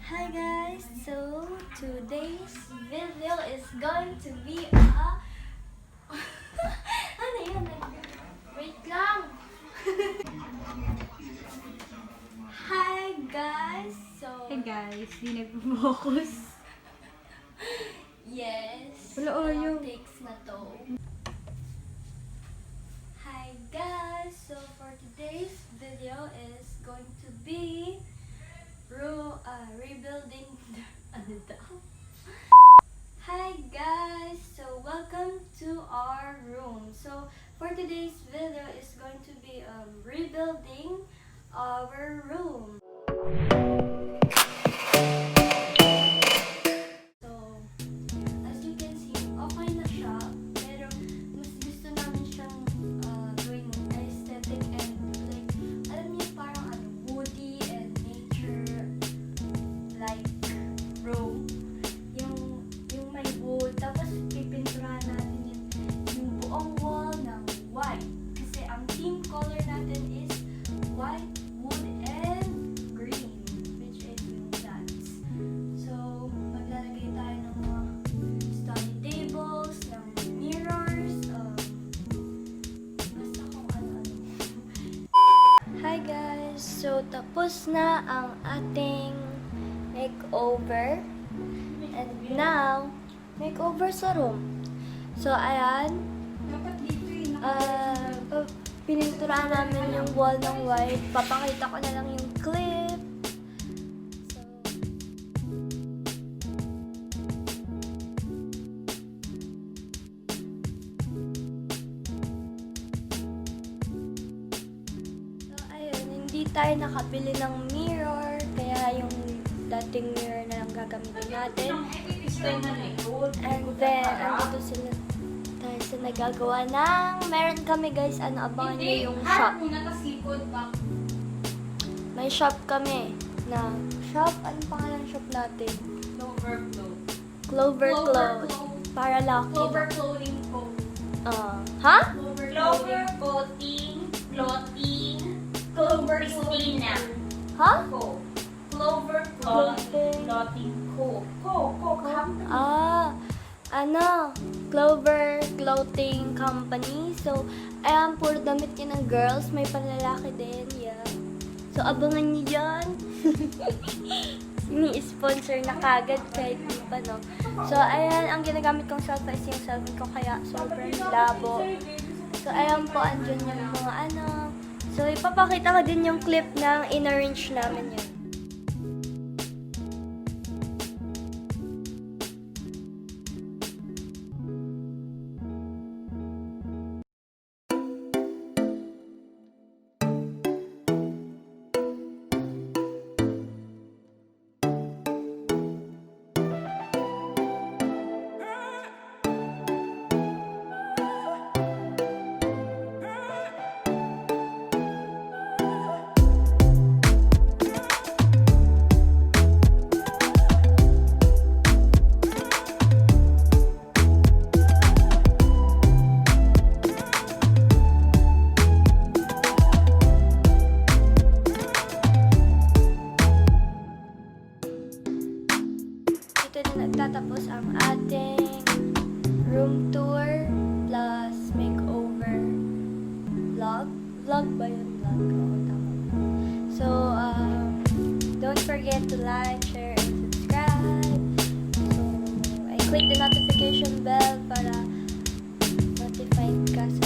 Hi guys, so today's video is going to be ano yun? Wait lang! Hi guys! So, Hey guys, di nag-focus. yes, Wala dalawang ayaw. takes na to. Hi guys! So for today's video is going to be rebuilding ano daw? Hi guys! So welcome to our room. So for today's video is going to be rebuilding our room. So as you can see, okay na siya, pero mas gusto namin siyang gawing aesthetic and like, alam niyo parang woody and nature like room. Yung may wood, tapos pipinturahan natin yung buong wall ng white. Kasi ang theme color natin is white, wood, and green, which is yung plants. So, maglalagay tayo ng mga study tables, ng mirrors, basta kung ano-ano. Hi guys! So, tapos na ang ating makeover. And now, makeover sa room. So, ayan. Dapat dito yun. Pininturahan namin yung wall ng white. Papakita ko na lang yung clip. So, ayun. Hindi tayo nakabili ng mirror. Kaya yung dating mirror na lang gagamitin natin. And then, andito sila tayo sa nagagawa ng meron kami guys, abangan nyo yung shop. May shop kami na shop, anong pangalan ng shop natin? Clover Clothes. Para lucky. Clover Clothing Co. Ha? Clover Clothing. Clover Christina. Ha? Co. Clover Clothing Co. Clover Clothing Company. So, ayan, puro damit yun ng girls. May panlalaki din, yeah. So, abangan niyo yan. Ini-sponsor na kagad kahit di pa, no? So, ayan, ang ginagamit kong cellphone is yung cellphone ko, kaya sobrang labo. So, ayan po, andyan yung mga So, ipapakita ko din yung clip ng in-arrange namin yun. Ito na nagtatapos ang ating room tour plus makeover vlog. Vlog ba yun? Vlog. Oo, tama. So, don't forget to like, share, and subscribe. So, I click the notification bell para notified ka sa